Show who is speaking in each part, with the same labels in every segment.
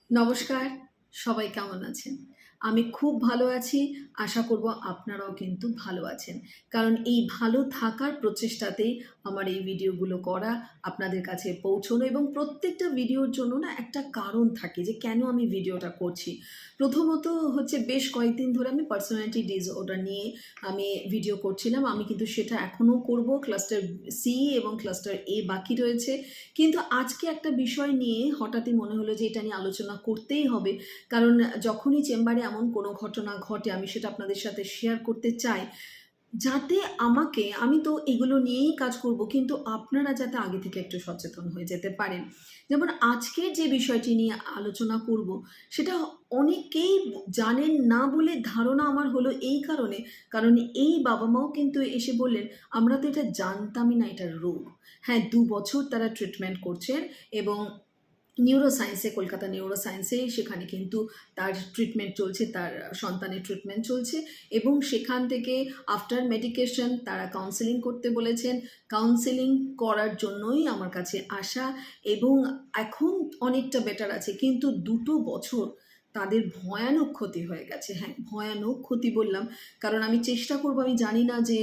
Speaker 1: নমস্কার, সবাই কেমন আছেন? আমি খুব ভালো আছি। আশা করব আপনারাও কিন্তু ভালো আছেন। কারণ এই ভালো থাকার প্রচেষ্টাতেই আমার এই ভিডিওগুলো করা, আপনাদের কাছে পৌঁছানো এবং প্রত্যেকটা ভিডিওর জন্য না একটা কারণ থাকে যে কেন আমি ভিডিওটা করছি। প্রথমত হচ্ছে বেশ কয়েকদিন ধরে আমি পার্সোনালিটি ডিসঅর্ডার নিয়ে আমি ভিডিও করছিলাম। আমি কিন্তু সেটা এখনও করব। ক্লাস্টার সি এবং ক্লাস্টার এ বাকি রয়েছে। কিন্তু আজকে একটা বিষয় নিয়ে হঠাৎই মনে হলো যে এটা নিয়ে আলোচনা করতেই হবে। কারণ যখনই চেম্বারে এমন কোনো ঘটনা ঘটে আমি সেটা আপনাদের সাথে শেয়ার করতে চাই। যাতে আমি তো এগুলো নিয়েই কাজ করব, কিন্তু আপনারা যাতে আগে থেকে একটু সচেতন হয়ে যেতে পারেন। যেমন আজকের যে বিষয়টি নিয়ে আলোচনা করব সেটা অনেকেই জানেন না বলে ধারণা আমার হলো এই কারণে, কারণ এই বাবা-মাও কিন্তু এসে বললেন, "আমরা তো এটা জানতামই না এটা রোগ।" হ্যাঁ, ২ বছর তারা ট্রিটমেন্ট করছেন এবং নিউরোসায়েন্সে, কলকাতা নিউরোসায়েন্সে সেখানে কিন্তু তার ট্রিটমেন্ট চলছে, তার সন্তানের ট্রিটমেন্ট চলছে এবং সেখান থেকে আফটার মেডিকেশন তারা কাউন্সেলিং করতে বলেছেন। কাউন্সেলিং করার জন্যই আমার কাছে আসা এবং এখন অনেকটা বেটার আছে। কিন্তু ২ বছর তাদের ভয়ানক ক্ষতি হয়ে গেছে। হ্যাঁ, ভয়ানক ক্ষতি বললাম কারণ আমি চেষ্টা করব, আমি জানি না যে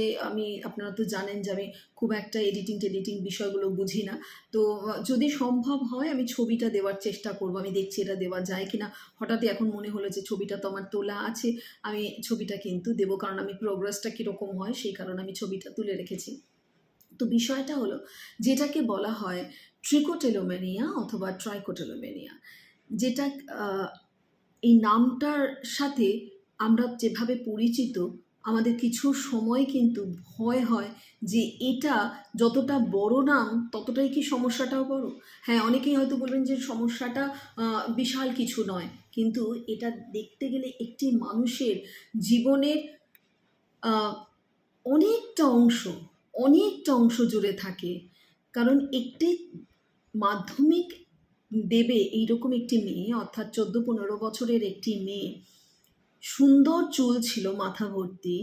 Speaker 1: আপনারা তো জানেন যে আমি খুব একটা এডিটিং বিষয়গুলো বুঝি না। তো যদি সম্ভব হয় আমি ছবিটা দেওয়ার চেষ্টা করব। আমি দেখছি এটা দেওয়া যায় কিনা। হঠাৎই এখন মনে হলো যে ছবিটা তো আমার তোলা আছে। আমি ছবিটা কিন্তু দেবো, কারণ আমি প্রোগ্রেসটা কীরকম হয় সেই কারণে আমি ছবিটা তুলে রেখেছি। তো বিষয়টা হলো যেটাকে বলা হয় ট্রিকোটিলোমেনিয়া অথবা ট্রাইকোটিলোমেনিয়া, যেটা আহ, এই নামটার সাথে আমরা যেভাবে পরিচিত, আমাদের কিছু সময় কিন্তু ভয় হয় যে এটা যতটা বড় নাম ততটাই কি সমস্যাটাও বড়। হ্যাঁ, অনেকেই হয়তো বলবেন যে সমস্যাটা বিশাল কিছু নয়, কিন্তু এটা দেখতে গেলে একটি মানুষের জীবনের আহ, অনেকটা অংশ অনেকটা অংশ জুড়ে থাকে। কারণ একটি মাধ্যমিক দেবে এইরকম একটি মেয়ে, অর্থাৎ ১৪-১৫ বছরের একটি মেয়ে, সুন্দর চুল ছিল মাথা ভর্তি,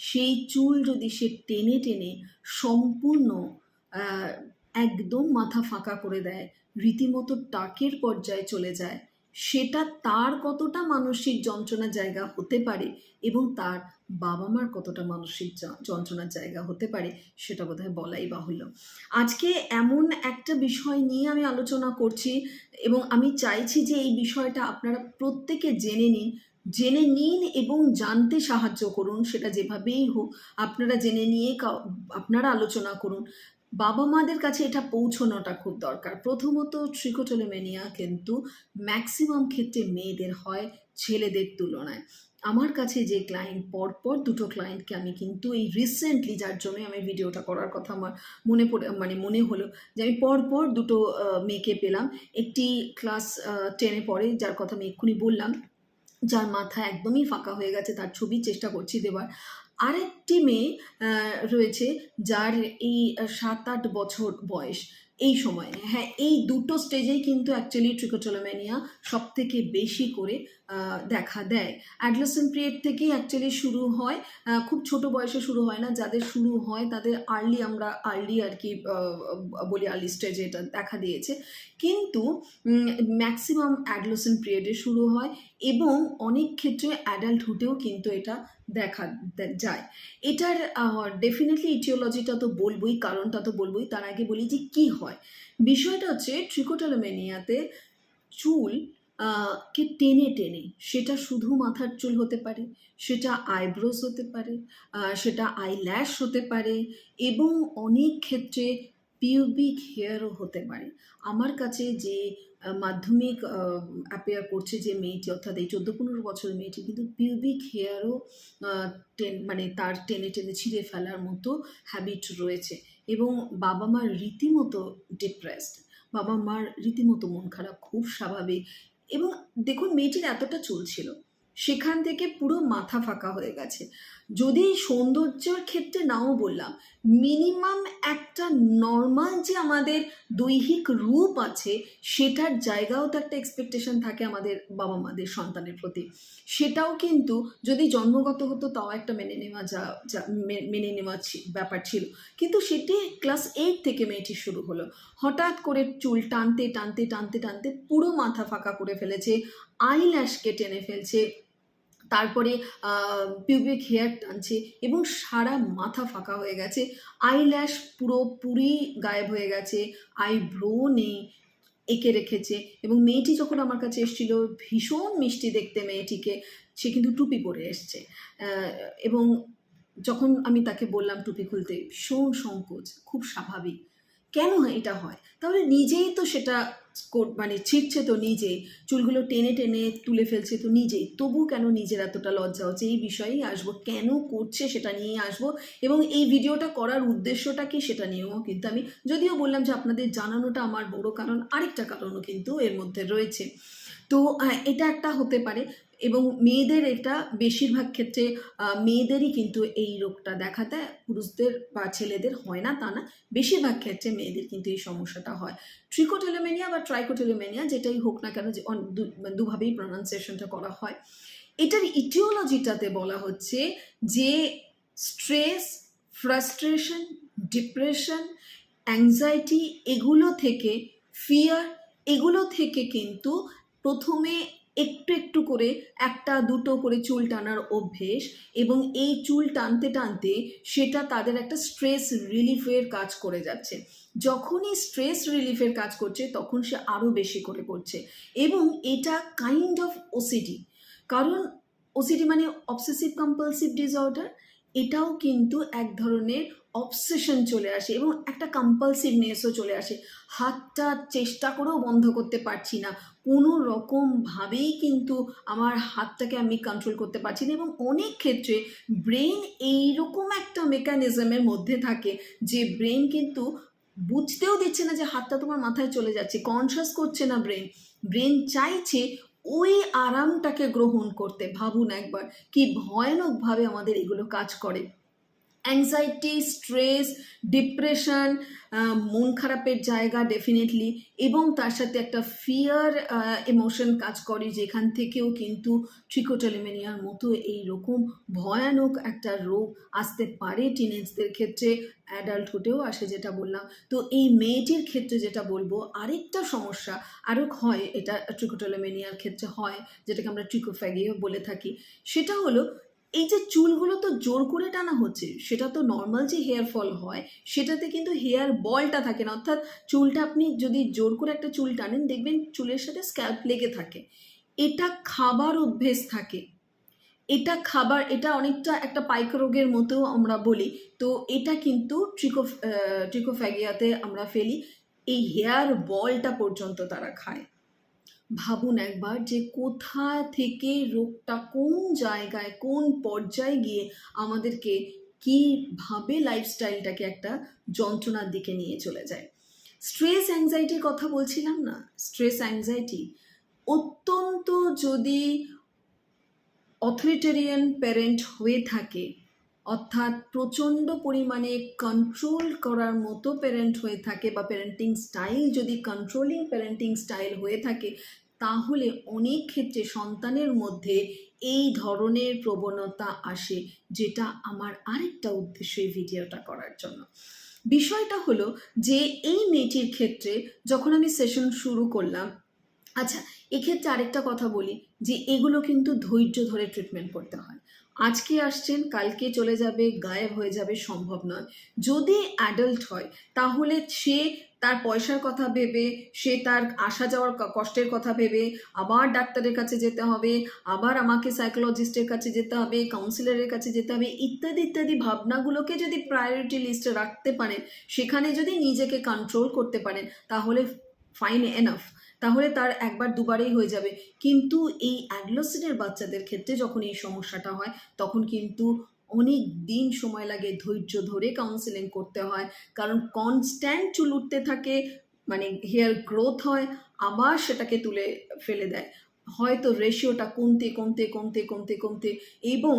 Speaker 1: সেই চুল যদি সে টেনে টেনে সম্পূর্ণ আহ, একদম মাথা ফাঁকা করে দেয়, রীতিমতো টাকের পর্যায়ে চলে যায়, সেটা তার কতটা মানসিক যন্ত্রণার জায়গা হতে পারে এবং তার বাবা মার কতটা মানসিক যন্ত্রণার জায়গা হতে পারে সেটা বোধহয় বলাই বাহুল্য। আজকে এমন একটা বিষয় নিয়ে আমি আলোচনা করছি এবং আমি চাইছি যে এই বিষয়টা আপনারা প্রত্যেকে জেনে নিন এবং জানতে সাহায্য করুন। সেটা যেভাবেই হোক আপনারা জেনে নিয়ে আপনারা আলোচনা করুন। বাবা মাদের কাছে এটা পৌঁছানোটা খুব দরকার। প্রথমত ট্রিকোটিলোমেনিয়া কিন্তু ম্যাক্সিমাম ক্ষেত্রে মেয়েদের হয় ছেলেদের তুলনায়। আমার কাছে যে ক্লায়েন্ট, পরপর ২টো ক্লায়েন্টকে আমি কিন্তু এই রিসেন্টলি, যার জন্যই আমি ভিডিওটা করার কথা আমার মনে হলো যে আমি পরপর ২টো মেয়েকে পেলাম। একটি ক্লাস 10 এ পড়ে, যার কথা আমি এক্ষুনি বললাম, যার মাথা একদমই ফাঁকা হয়ে গেছে, তার ছবি চেষ্টা করছি দেওয়ার। আরেকটি মেয়ে রয়েছে যার এই ৭-৮ বছর বয়স। এই সময়ে, হ্যাঁ, এই দুটো স্টেজেই কিন্তু অ্যাকচুয়ালি ট্রিকোটিলোমেনিয়া সবথেকে বেশি করে দেখা দেয়। অ্যাডোলেসেন্ট পিরিয়ড থেকেই অ্যাকচুয়ালি শুরু হয়। খুব ছোট বয়সে শুরু হয় না। যাদের শুরু হয় তাদের আমরা আর্লি আর কি বলি, আর্লি স্টেজে এটা দেখা দিয়েছে। কিন্তু ম্যাক্সিমাম অ্যাডোলেসেন্ট পিরিয়ডে শুরু হয় এবং অনেক ক্ষেত্রে অ্যাডাল্টহুডেও কিন্তু এটা দেখা যায়। এটার ডেফিনেটলি ইটিওলজিটা তো বলবই, কারণটা তো বলবই। তার আগে বলি যে কি হয়। বিষয়টা হচ্ছে ট্রিকোটিলোমেনিয়াতে চুল কে টেনে টেনে, সেটা শুধু মাথার চুল হতে পারে, সেটা আইব্রোজ হতে পারে, সেটা আইল্যাশ হতে পারে এবং অনেক ক্ষেত্রে পিউবিক হেয়ারও হতে পারে। আমার কাছে যে মাধ্যমিক অ্যাপিয়ার করছে যে মেয়েটি, অর্থাৎ এই ১৪-১৫ বছরের মেয়েটি, কিন্তু পিউবিক হেয়ারও মানে তার টেনে টেনে ছিঁড়ে ফেলার মতো হ্যাবিট রয়েছে এবং বাবা মার রীতিমতো ডিপ্রেসড, বাবা মার রীতিমতো মন খারাপ, খুব স্বাভাবিক। এবং দেখুন মেয়েটির এতটা চুল ছিল, সেখান থেকে পুরো মাথা ফাঁকা হয়ে গেছে। যদি সৌন্দর্যের ক্ষেত্রে নাও বললাম, মিনিমাম একটা নর্মাল যে আমাদের দৈহিক রূপ আছে সেটার জায়গাও তো একটা এক্সপেকটেশন থাকে আমাদের বাবা মাদের সন্তানের প্রতি। সেটাও কিন্তু যদি জন্মগত হতো তাও একটা মেনে নেওয়া মেনে নেওয়া ব্যাপার ছিল, কিন্তু সেটি ক্লাস 8 থেকে মেয়েটি শুরু হলো। হঠাৎ করে চুল টানতে টানতে টানতে টানতে পুরো মাথা ফাঁকা করে ফেলেছে, আইল্যাশকে টেনে ফেলছে, তারপরে পিউবিক হেয়ার টানছে এবং সারা মাথা ফাঁকা হয়ে গেছে, আইল্যাশ পুরোপুরি গায়েব হয়ে গেছে, আইব্রো নেই, এঁকে রেখেছে। এবং মেয়েটি যখন আমার কাছে এসেছিল, ভীষণ মিষ্টি দেখতে মেয়েটিকে, সে কিন্তু টুপি পরে এসছে। এবং যখন আমি তাকে বললাম টুপি খুলতে, ভীষণ সংকোচ, খুব স্বাভাবিক। কেন এটা হয়? তাহলে নিজেই তো সেটা মানে ছিঁড়ছে তো নিজেই, চুলগুলো টেনে টেনে তুলে ফেলছে তো নিজেই, তবু কেন নিজের এতটা লজ্জা হচ্ছে? এই বিষয়েই আসবো, কেন করছে সেটা নিয়েই আসবো, এবং এই ভিডিওটা করার উদ্দেশ্যটা কি সেটা নিয়েও কিন্তু আমি, যদিও বললাম যে আপনাদের জানানোটা আমার বড় কারণ, আরেকটা কারণও কিন্তু এর মধ্যে রয়েছে। তো এটা একটা হতে পারে। এবং মেয়েদের এটা বেশিরভাগ ক্ষেত্রে মেয়েদেরই কিন্তু এই রোগটা দেখা দেয়, পুরুষদের বা ছেলেদের হয় না তা না, বেশিরভাগ ক্ষেত্রে মেয়েদের কিন্তু এই সমস্যাটা হয়। ট্রিকোটিলোমেনিয়া বা ট্রাইকোটিলোমেনিয়া যেটাই হোক না কেন, যে দুভাবেই প্রনাউন্সিয়েশনটা করা হয়। এটার ইটিওলজিটাতে বলা হচ্ছে যে স্ট্রেস, ফ্রাস্ট্রেশন, ডিপ্রেশন, অ্যাংজাইটি, এগুলো থেকে, ফিয়ার, এগুলো থেকে কিন্তু প্রথমে একটু একটু করে একটা দুটো করে চুল টানার অভ্যেস, এবং এই চুল টানতে টানতে সেটা তাদের একটা স্ট্রেস রিলিফের কাজ করে যাচ্ছে। যখনই স্ট্রেস রিলিফের কাজ করছে তখন সে আরও বেশি করে করছে, এবং এটা কাইন্ড অফ ওসিডি। কারণ ওসিডি মানে অবসেসিভ কম্পালসিভ ডিসঅর্ডার, এটাও কিন্তু এক ধরনের অবসেশন চলে আসে এবং একটা কম্পালসিভনেসও চলে আসে। হাতটা চেষ্টা করেও বন্ধ করতে পারছি না, কোনো রকমভাবেই কিন্তু আমার হাতটাকে আমি কন্ট্রোল করতে পারছি না। এবং অনেক ক্ষেত্রে ব্রেন এইরকম একটা মেকানিজমের মধ্যে থাকে যে ব্রেন কিন্তু বুঝতেও দিচ্ছে না যে হাতটা তোমার মাথায় চলে যাচ্ছে, কনসাস করছে না ব্রেন। ব্রেন চাইছে ওই আরামটাকে গ্রহণ করতে। ভাবুন একবার কি ভয়ানকভাবে আমাদের এগুলো কাজ করে। অ্যাংজাইটি, স্ট্রেস, ডিপ্রেশন, মন খারাপের জায়গা ডেফিনেটলি, এবং তার সাথে একটা ফিয়ার ইমোশন কাজ করে, যেখান থেকেও কিন্তু ট্রিকোটিলোমেনিয়ার মতো এইরকম ভয়ানক একটা রোগ আসতে পারে টিনেজদের ক্ষেত্রে, অ্যাডাল্টহুডেও আসে যেটা বললাম। তো এই মেয়েটির ক্ষেত্রে যেটা বলবো, আরেকটা সমস্যা আরও হয়, এটা ট্রিকোটিলোমেনিয়ার ক্ষেত্রে হয়, যেটাকে আমরা ট্রিকোফ্যাগিয়া বলে থাকি। সেটা হলো, এই যে চুলগুলো তো জোর করে টানা হচ্ছে, সেটা তো নর্মাল যে হেয়ার ফল হয় সেটাতে কিন্তু হেয়ার বলটা থাকে না, অর্থাৎ চুলটা আপনি যদি জোর করে একটা চুল টানেন দেখবেন চুলের সাথে স্ক্যাল্প লেগে থাকে। এটা খাবার অভ্যেস থাকে, এটা অনেকটা একটা পাইক রোগের মতো আমরা বলি। তো এটা কিন্তু ট্রিকোফ্যাগিয়াতে আমরা ফেলি, এই হেয়ার বলটা পর্যন্ত তারা খায়। ভাবুন একবার যে কোথা থেকে রোগটা কোন জায়গায় কোন পর্যায়ে গিয়ে আমাদেরকে কীভাবে লাইফস্টাইলটাকে একটা যন্ত্রণার দিকে নিয়ে চলে যায়। স্ট্রেস অ্যাংজাইটির কথা বলছিলাম না, স্ট্রেস অ্যাংজাইটি অত্যন্ত যদি অথরিটেরিয়ান প্যারেন্ট হয়ে থাকে, অর্থাৎ প্রচণ্ড পরিমাণে কন্ট্রোল করার মতো প্যারেন্ট হয়ে থাকে, বা প্যারেন্টিং স্টাইল যদি কন্ট্রোলিং প্যারেন্টিং স্টাইল হয়ে থাকে, তাহলে অনেক ক্ষেত্রে সন্তানের মধ্যে এই ধরনের প্রবণতা আসে, যেটা আমার আরেকটা উদ্দেশ্য এই ভিডিওটা করার জন্য। বিষয়টা হলো যে এই মেয়েটির ক্ষেত্রে যখন আমি সেশন শুরু করলাম, আচ্ছা এক্ষেত্রে আরেকটা কথা বলি যে এগুলো কিন্তু ধৈর্য ধরে ট্রিটমেন্ট করতে হয়। আজকে আসছেন কালকে চলে যাবে, গায়েব হয়ে যাবে, সম্ভব নয়। যদি অ্যাডাল্ট হয় তাহলে সে তার পয়সার কথা ভেবে, সে তার আসা যাওয়ার কষ্টের কথা ভেবে আবার ডাক্তারের কাছে যেতে হবে, আবার আমাকে সাইকোলজিস্টের কাছে যেতে হবে, কাউন্সিলরের কাছে যেতে হবে, ইত্যাদি ইত্যাদি ভাবনাগুলোকে যদি প্রায়োরিটি লিস্টে রাখতে পারেন, সেখানে যদি নিজেকে কন্ট্রোল করতে পারেন, তাহলে ফাইন এনাফ, তাহলে তার একবার দুবারেই হয়ে যাবে। কিন্তু এই অ্যাডোলেসেন্টের বাচ্চাদের ক্ষেত্রে যখন এই সমস্যাটা হয় তখন কিন্তু অনেক দিন সময় লাগে, ধৈর্য ধরে কাউন্সেলিং করতে হয়, কারণ কনস্ট্যান্ট চুল উঠতে থাকে, মানে হেয়ার গ্রোথ হয়, আবার সেটাকে তুলে ফেলে দেয়, হয়তো রেশিওটা কমতে কমতে কমতে কমতে কমতে এবং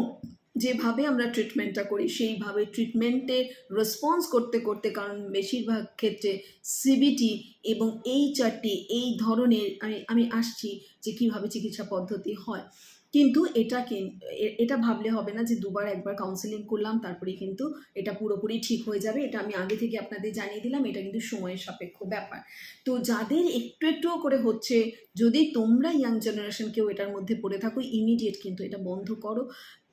Speaker 1: যেভাবে আমরা ট্রিটমেন্টটা করি সেইভাবে ট্রিটমেন্টে রেসপন্স করতে করতে, কারণ বেশিরভাগ ক্ষেত্রে সিবিটি এবং HRT এই ধরনের আমি আসছি যে কীভাবে চিকিৎসা পদ্ধতি হয়। কিন্তু এটা ভাবলে হবে না যে দুবার একবার কাউন্সেলিং করলাম তারপরে কিন্তু এটা পুরোপুরি ঠিক হয়ে যাবে। এটা আমি আগে থেকে আপনাদের জানিয়ে দিলাম, এটা কিন্তু সময়ের সাপেক্ষ ব্যাপার। তো যাদের একটু একটুও করে হচ্ছে, যদি তোমরা ইয়াং জেনারেশন কেউ এটার মধ্যে পড়ে থাকো, ইমিডিয়েট কিন্তু এটা বন্ধ করো।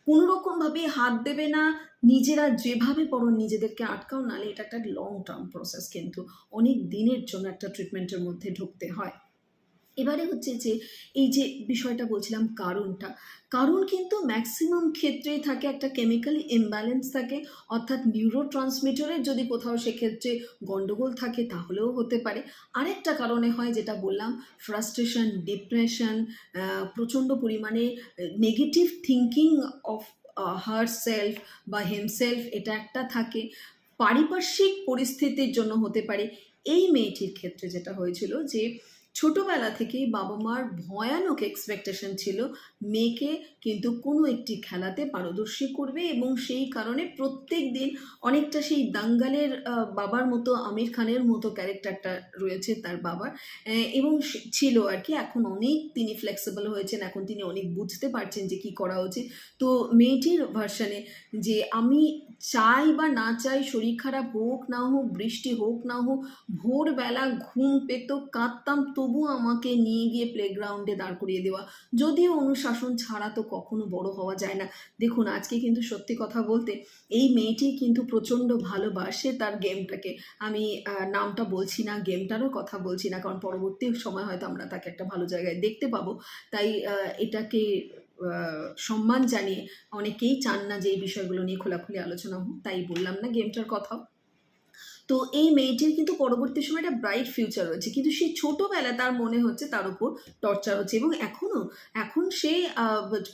Speaker 1: কোনো রকমভাবে হাত দেবে না, নিজেরা যেভাবে পড়ো নিজেদেরকে আটকাও, নাহলে এটা একটা লং টার্ম প্রসেস, কিন্তু অনেক দিনের জন্য একটা ট্রিটমেন্টের মধ্যে ঢুকতে হয়। এবারে হচ্ছে যে এই যে বিষয়টা বলছিলাম কারণ কিন্তু ম্যাক্সিমাম ক্ষেত্রেই থাকে একটা কেমিক্যালি ইমব্যালেন্স থাকে, অর্থাৎ নিউরো ট্রান্সমিটারের যদি কোথাও সেক্ষেত্রে গণ্ডগোল থাকে তাহলেও হতে পারে। আরেকটা কারণে হয় যেটা বললাম, ফ্রাস্ট্রেশন, ডিপ্রেশন, প্রচণ্ড পরিমাণে negative thinking of her self বা হিমসেলফ, এটা একটা থাকে। পারিপার্শ্বিক পরিস্থিতির জন্য হতে পারে। এই মেয়েটির ক্ষেত্রে যেটা হয়েছিল যে ছোটবেলা থেকেই বাবা মার ভয়ানক এক্সপেকটেশন ছিল মেয়েকে কিন্তু কোনো একটি খেলাতে পারদর্শী করবে, এবং সেই কারণে প্রত্যেক দিন অনেকটা সেই দাঙ্গালের বাবার মতো, আমির খানের মতো ক্যারেক্টারটা রয়েছে তার বাবার, এবং ছিল আর কি। এখন অনেক তিনি ফ্লেক্সিবল হয়েছেন, এখন তিনি অনেক বুঝতে পারছেন যে কি করা উচিত। তো মেয়েটির ভার্সানে যে আমি চাই বা না চাই, শরীর খারাপ হোক না হোক, বৃষ্টি হোক না হোক, ভোরবেলা ঘুম পেত, কাঁদতাম, তবু আমাকে নিয়ে গিয়ে প্লেগ্রাউন্ডে দাঁড় করিয়ে দেওয়া। যদিও অনুশাসন ছাড়া তো কখনো বড় হওয়া যায় না। দেখুন আজকে কিন্তু সত্যি কথা বলতে এই মেয়েটি কিন্তু প্রচণ্ড ভালোবাসে তার গেমটাকে। আমি নামটা বলছি না, গেমটারও কথা বলছি না, কারণ পরবর্তী সময় হয়তো আমরা তাকে একটা ভালো জায়গায় দেখতে পাবো। তাই এটাকে সম্মান জানিয়ে, অনেকেই চান না যে এই বিষয়গুলো নিয়ে খোলাখুলি আলোচনা হোক, তাই বললাম না গেমটার কথাও। তো এই মেয়েটির কিন্তু পরবর্তী সময় একটা ব্রাইট ফিউচার রয়েছে, কিন্তু সেই ছোটোবেলা তার মনে হচ্ছে তার উপর টর্চার হচ্ছে, এবং এখন সে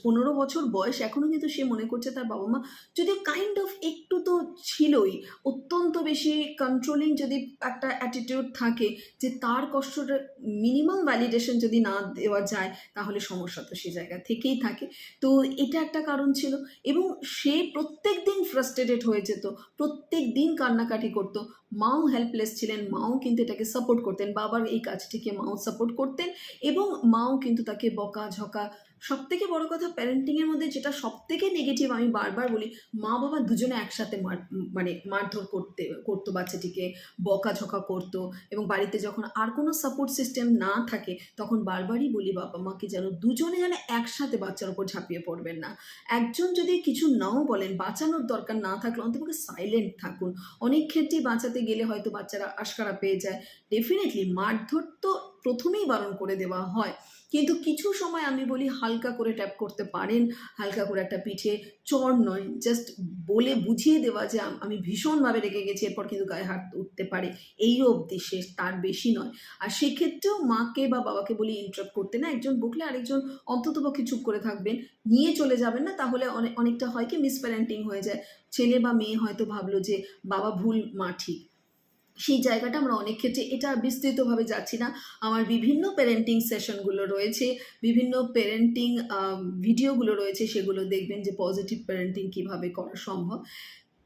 Speaker 1: 15 বছর বয়স, এখনও কিন্তু সে মনে করছে তার বাবা মা যদিও কাইন্ড অফ একটু তো ছিলই, অত্যন্ত বেশি কন্ট্রোলিং যদি একটা অ্যাটিটিউড থাকে, যে তার কষ্টটা মিনিমাম ভ্যালিডেশন যদি না দেওয়া যায় তাহলে সমস্যা তো সে জায়গা থেকেই থাকে। তো এটা একটা কারণ ছিল, এবং সে প্রত্যেক দিন ফ্রাস্ট্রেটেড হয়ে যেত, প্রত্যেক দিন কান্নাকাটি করতো। মাও হেল্পলেস ছিলেন, মাও কিন্তু এটাকে সাপোর্ট করতেন, বাবার এই কাজটিকে মাও সাপোর্ট করতেন, এবং মাও কিন্তু তাকে বকাঝকা। সব থেকে বড় কথা, প্যারেন্টিংয়ের মধ্যে যেটা সব থেকে নেগেটিভ, আমি বারবার বলি, মা বাবা দুজনে একসাথে মারধর করতো বাচ্চাটিকে, বকাঝকা করতো, এবং বাড়িতে যখন আর কোনো সাপোর্ট সিস্টেম না থাকে তখন বারবারই বলি বাবা মাকে যেন দুজনে যেন একসাথে বাচ্চার ওপর ঝাঁপিয়ে পড়বেন না। একজন যদি কিছু নাও বলেন, বাঁচানোর দরকার না থাকলে অন্তত সাইলেন্ট থাকুন। অনেক ক্ষেত্রেই বাঁচাতে গেলে হয়তো বাচ্চারা আশকারা পেয়ে যায়। ডেফিনেটলি মারধর তো প্রথমেই বারণ করে দেওয়া হয়, কিন্তু কিছু সময় আমি বলি হালকা করে ট্যাপ করতে পারেন, হালকা করে একটা পিঠে চড় নয়, জাস্ট বলে বুঝিয়ে দেওয়া যে আমি ভীষণভাবে রেগে গেছি, এরপর কিন্তু গায়ে হাত উঠতে পারে, এই অবধি শেষ, তার বেশি নয়। আর সেক্ষেত্রেও মাকে বা বাবাকে বলি ইন্টারাপ্ট করতে না, একজন বকলে আরেকজন অন্ততপক্ষে চুপ করে থাকবেন, নিয়ে চলে যাবেন না, তাহলে অনেকটা হয় কি মিসপ্যারেন্টিং হয়ে যায়। ছেলে বা মেয়ে হয়তো ভাবলো যে বাবা ভুল মা ঠিক, সেই জায়গাটা আমরা অনেক ক্ষেত্রে, এটা বিস্তৃতভাবে যাচ্ছি না, আমার বিভিন্ন প্যারেন্টিং সেশনগুলো রয়েছে, বিভিন্ন প্যারেন্টিং ভিডিওগুলো রয়েছে, সেগুলো দেখবেন যে পজিটিভ প্যারেন্টিং কীভাবে করা সম্ভব।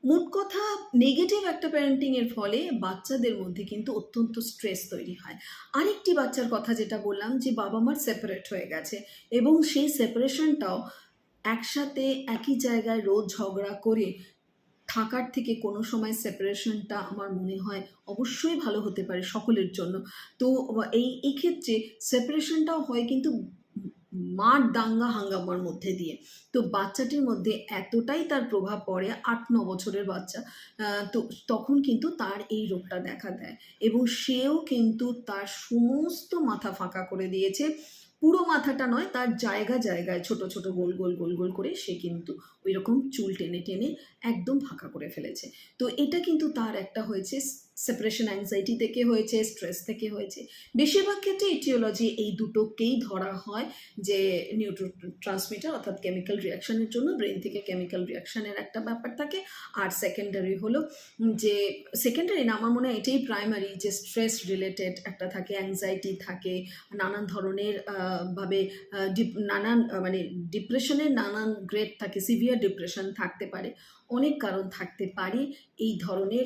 Speaker 1: মোট কথা, নেগেটিভ একটা প্যারেন্টিংয়ের ফলে বাচ্চাদের মধ্যে কিন্তু অত্যন্ত স্ট্রেস তৈরি হয়। আরেকটি বাচ্চার কথা যেটা বললাম, যে বাবা মার সেপারেট হয়ে গেছে, এবং সেই সেপারেশনটাও একসাথে একই জায়গায় রোজ ঝগড়া করে থাকার থেকে কোনো সময় সেপারেশনটা আমার মনে হয় অবশ্যই ভালো হতে পারে সকলের জন্য। তো এই ক্ষেত্রে সেপারেশনটাও হয় কিন্তু মার দাঙ্গা হাঙ্গামার মধ্যে দিয়ে। তো বাচ্চাটির মধ্যে এতটাই তার প্রভাব পড়ে, 8-9 বছরের বাচ্চা, তো তখন কিন্তু তার এই রোগটা দেখা দেয়, এবং সেও কিন্তু তার সমস্ত মাথা ফাঁকা করে দিয়েছে। পুরো মাথাটা নয়, তার জায়গায় ছোট ছোট গোল গোল গোল গোল করে সে কিন্তু ওই রকম চুল টেনে টেনে একদম ফাঁকা করে ফেলেছে। তো এটা কিন্তু তার একটা হয়েছে সেপারেশন অ্যাংজাইটি থেকে হয়েছে, স্ট্রেস থেকে হয়েছে। বেশিরভাগ ক্ষেত্রে ইটিওলজি এই দুটোকেই ধরা হয় যে নিউরো ট্রান্সমিটার অর্থাৎ কেমিক্যাল রিয়াকশনের জন্য ব্রেন থেকে কেমিক্যাল রিয়াকশনের একটা ব্যাপার থাকে। আর সেকেন্ডারি হলো যে সেকেন্ডারি না, আমার মনে হয় এটাই প্রাইমারি, যে স্ট্রেস রিলেটেড একটা থাকে, অ্যাংজাইটি থাকে, নানান ধরনের ভাবে নানান মানে ডিপ্রেশনের নানান গ্রেড থাকে, সিভিয়ার ডিপ্রেশন থাকতে পারে, অনেক কারণ থাকতে পারে এই ধরনের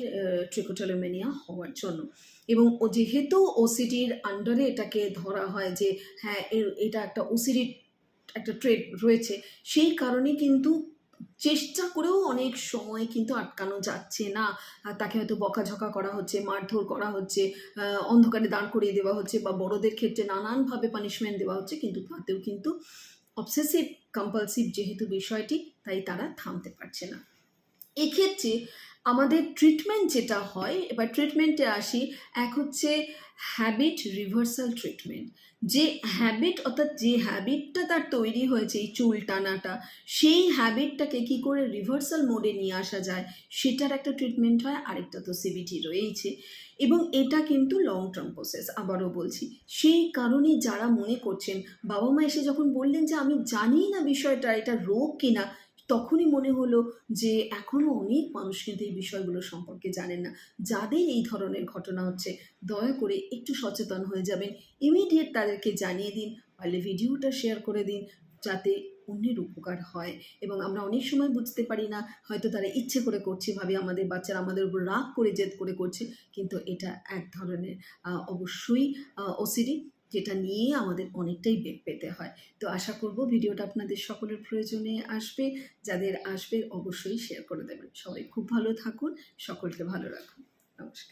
Speaker 1: ট্রিকোটিলোম্যানিয়া হওয়ার জন্য। এবং ও যেহেতু ওসিডির আন্ডারে এটাকে ধরা হয় যে হ্যাঁ এটা একটা ওসিডির একটা ট্রেড রয়েছে, সেই কারণে কিন্তু চেষ্টা করেও অনেক সময় কিন্তু আটকানো যাচ্ছে না। তাকে হয়তো বকাঝকা করা হচ্ছে, মারধর করা হচ্ছে, অন্ধকারে দাঁড় করিয়ে দেওয়া হচ্ছে, বা বড়দের ক্ষেত্রে নানানভাবে পানিশমেন্ট দেওয়া হচ্ছে, কিন্তু তাতেও কিন্তু অবসেসিভ কম্পালসিভ যেহেতু বিষয়টি, তাই তারা থামতে পারছে না। এক্ষেত্রে আমাদের ট্রিটমেন্ট যেটা হয়, এবার ট্রিটমেন্টে আসি, এক হচ্ছে হ্যাবিট রিভার্সাল ট্রিটমেন্ট। যে হ্যাবিট অর্থাৎ যে হ্যাবিটটা তার তৈরি হয়েছে এই চুল টানাটা, সেই হ্যাবিটটাকে কী করে রিভার্সাল মোডে নিয়ে আসা যায় সেটার একটা ট্রিটমেন্ট হয়। আরেকটা তো সিবিটি রয়েইছে, এবং এটা কিন্তু লং টার্ম প্রসেস। আবারও বলছি, সেই কারণে যারা মনে করছেন, বাবা মা এসে যখন বললেন যে আমি জানি না বিষয়টা এটা রোগ কিনা, তখনই মনে হলো যে এখনও অনেক মানুষ কিন্তু এই বিষয়গুলো সম্পর্কে জানেন না। যাদের এই ধরনের ঘটনা হচ্ছে, দয়া করে একটু সচেতন হয়ে যাবেন, ইমিডিয়েট তাদেরকে জানিয়ে দিন, পারলে ভিডিওটা শেয়ার করে দিন, যাতে অন্যের উপকার হয়। এবং আমরা অনেক সময় বুঝতে পারি না, হয়তো তারা ইচ্ছে করে করছে, ভাবে আমাদের বাচ্চারা আমাদের উপর রাগ করে জেদ করে করছে, কিন্তু এটা এক ধরনের অবশ্যই ওসিডি, যেটা নিয়ে আমাদের অনেকটাই বেগ পেতে হয়। তো আশা করব ভিডিওটা আপনাদের সকলের প্রয়োজনে আসবে, যাদের আসবে অবশ্যই শেয়ার করে দেবেন। সবাই খুব ভালো থাকুন, সকলকে ভালো রাখুন। নমস্কার।